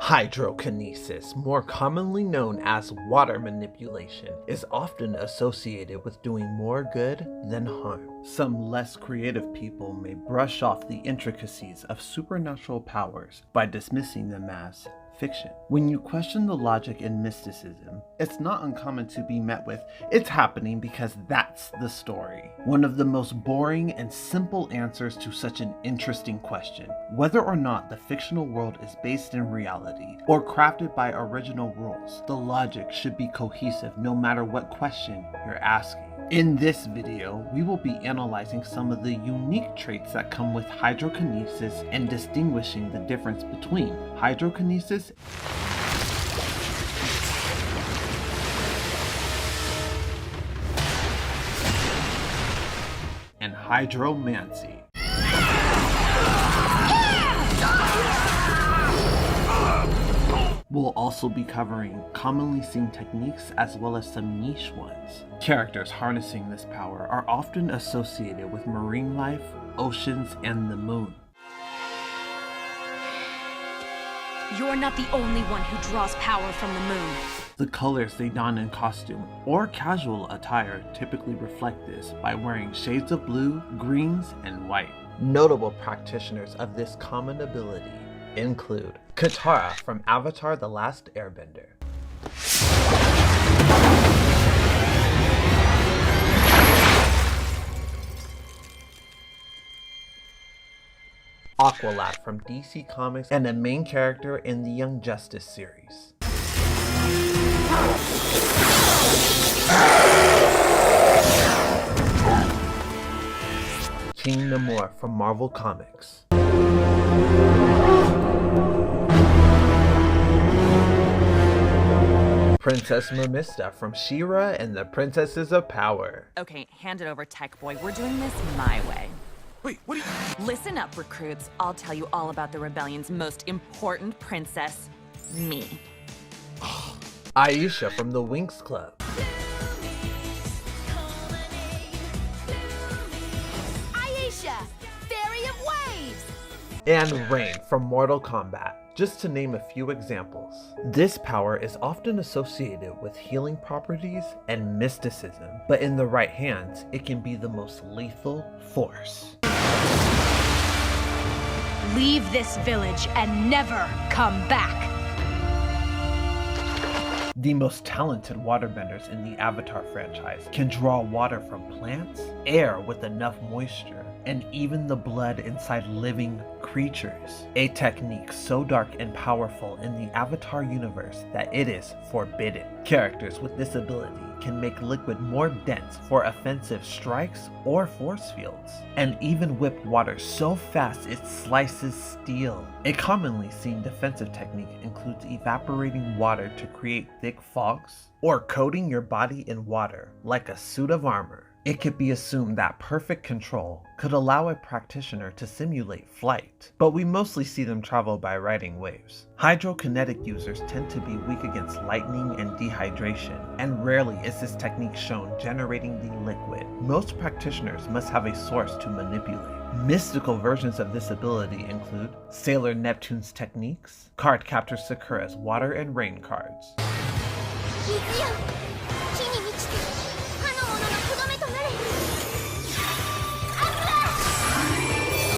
Hydrokinesis, more commonly known as water manipulation, is often associated with doing more good than harm. Some less creative people may brush off the intricacies of supernatural powers by dismissing them as fiction. When you question the logic in mysticism, it's not uncommon to be met with, "It's happening because that's the story." One of the most boring and simple answers to such an interesting question. Whether or not the fictional world is based in reality or crafted by original rules, the logic should be cohesive no matter what question you're asking. In this video, we will be analyzing some of the unique traits that come with hydrokinesis and distinguishing the difference between hydrokinesis and hydromancy. We'll also be covering commonly seen techniques as well as some niche ones. Characters harnessing this power are often associated with marine life, oceans, and the moon. You're not the only one who draws power from the moon. The colors they don in costume or casual attire typically reflect this by wearing shades of blue, greens, and white. Notable practitioners of this common ability include Katara from Avatar the Last Airbender, Aqualad from DC Comics and a main character in the Young Justice series, King Namor from Marvel Comics, Princess Mermista from She-Ra and the Princesses of Power. Okay, hand it over, tech boy. We're doing this my way. Wait, what are you— Listen up, recruits. I'll tell you all about the rebellion's most important princess, me. Aisha from the Winx Club, Aisha, Fairy of Waves! and Rain from Mortal Kombat, just to name a few examples. This power is often associated with healing properties and mysticism, but in the right hands, it can be the most lethal force. Leave this village and never come back! The most talented waterbenders in the Avatar franchise can draw water from plants, air with enough moisture, and even the blood inside living creatures. A technique so dark and powerful in the Avatar universe that it is forbidden. Characters with this ability can make liquid more dense for offensive strikes or force fields, and even whip water so fast it slices steel. A commonly seen defensive technique includes evaporating water to create thick fogs, or coating your body in water like a suit of armor. It could be assumed that perfect control could allow a practitioner to simulate flight, but we mostly see them travel by riding waves. Hydrokinetic users tend to be weak against lightning and dehydration, and rarely is this technique shown generating the liquid. Most practitioners must have a source to manipulate. Mystical versions of this ability include Sailor Neptune's techniques, Card Captor Sakura's water and rain cards,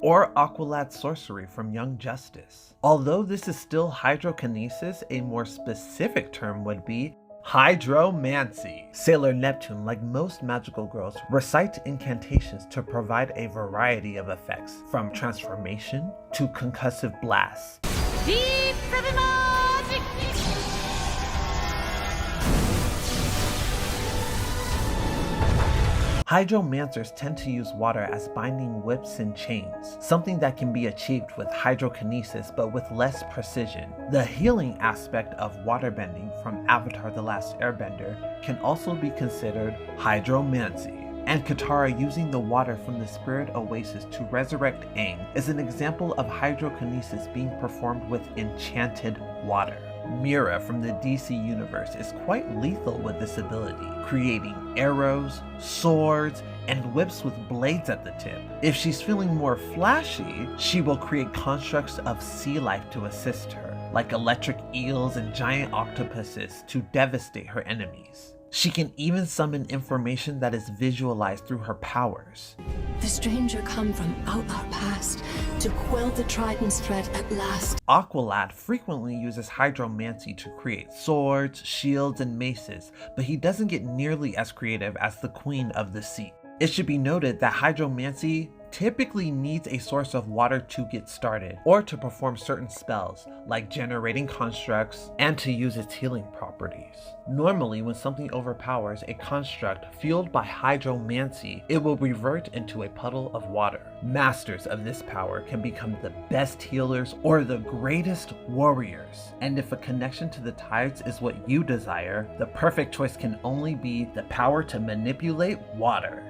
or Aqualad's sorcery from Young Justice. Although this is still hydrokinesis, a more specific term would be hydromancy. Sailor Neptune, like most magical girls, recite incantations to provide a variety of effects, from transformation to concussive blasts. Deep for the magic! Hydromancers tend to use water as binding whips and chains, something that can be achieved with hydrokinesis but with less precision. The healing aspect of waterbending from Avatar the Last Airbender can also be considered hydromancy. And Katara using the water from the spirit oasis to resurrect Aang is an example of hydrokinesis being performed with enchanted water. Mira from the DC universe is quite lethal with this ability, creating arrows, swords, and whips with blades at the tip. If she's feeling more flashy, she will create constructs of sea life to assist her. like electric eels and giant octopuses, to devastate her enemies. She can even summon information that is visualized through her powers. The stranger come from out our past to quell the Trident's threat at last. Aqualad frequently uses hydromancy to create swords, shields, and maces, but he doesn't get nearly as creative as the Queen of the Sea. It should be noted that hydromancy typically needs a source of water to get started, or to perform certain spells, like generating constructs, and to use its healing properties. Normally, when something overpowers a construct fueled by hydromancy, it will revert into a puddle of water. Masters of this power can become the best healers or the greatest warriors. And if a connection to the tides is what you desire, the perfect choice can only be the power to manipulate water.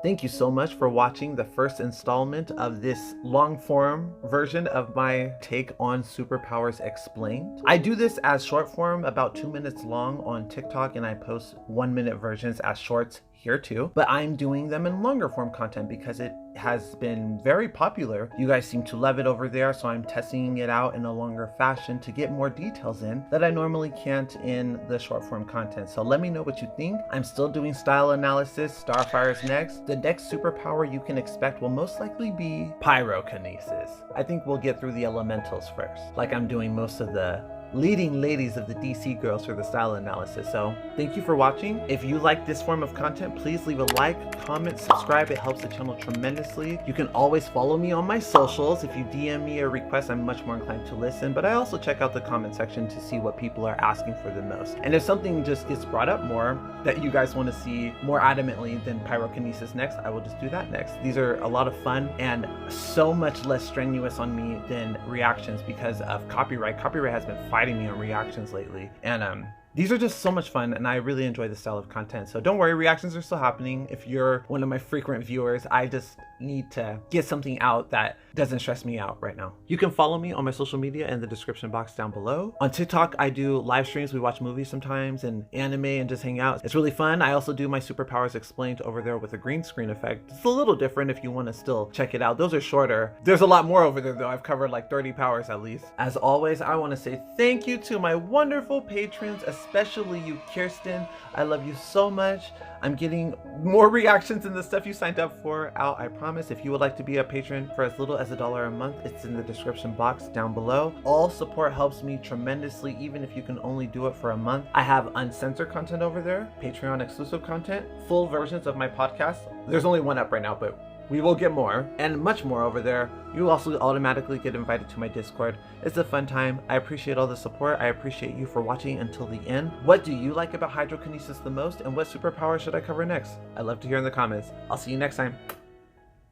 Thank you so much for watching the first installment of this long form version of my take on Superpowers Explained. I do this as short form, about 2 minutes long on TikTok, and I post 1-minute versions as shorts here too, but I'm doing them in longer form content because it has been very popular. You guys seem to love it over there, so I'm testing it out in a longer fashion to get more details in that I normally can't in the short form content. So let me know what you think. I'm still doing style analysis. Starfire's next. The next superpower you can expect will most likely be pyrokinesis. I think we'll get through the elementals first, like I'm doing most of the leading ladies of the DC girls for the style analysis. So thank you for watching. If you like this form of content, please leave a like, comment, subscribe. It helps the channel tremendously. You can always follow me on my socials. If you DM me a request, I'm much more inclined to listen, but I also check out the comment section to see what people are asking for the most. And if something just gets brought up more that you guys want to see more adamantly than pyrokinesis next, I will just do that next. These are a lot of fun and so much less strenuous on me than reactions because of copyright. Copyright has been fighting me on reactions lately, and these are just so much fun, and I really enjoy this style of content. So don't worry, reactions are still happening. If you're one of my frequent viewers, I just need to get something out that doesn't stress me out right now. You can follow me on my social media in the description box down below. On TikTok, I do live streams. We watch movies sometimes and anime and just hang out. It's really fun. I also do my Superpowers Explained over there with a green screen effect. It's a little different if you want to still check it out. Those are shorter. There's a lot more over there though. I've covered like 30 powers at least. As always, I want to say thank you to my wonderful patrons, especially you, Kirsten. I love you so much. I'm getting more reactions than the stuff you signed up for out, I promise. If you would like to be a patron for as little as $1 a month, it's in the description box down below. All support helps me tremendously, even if you can only do it for a month. I have uncensored content over there, Patreon exclusive content, full versions of my podcast. There's only one up right now, but we will get more and much more over there. You also automatically get invited to my Discord. It's a fun time. I appreciate all the support. I appreciate you for watching until the end. What do you like about hydrokinesis the most, and what superpower should I cover next? I'd love to hear in the comments. I'll see you next time.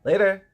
Later.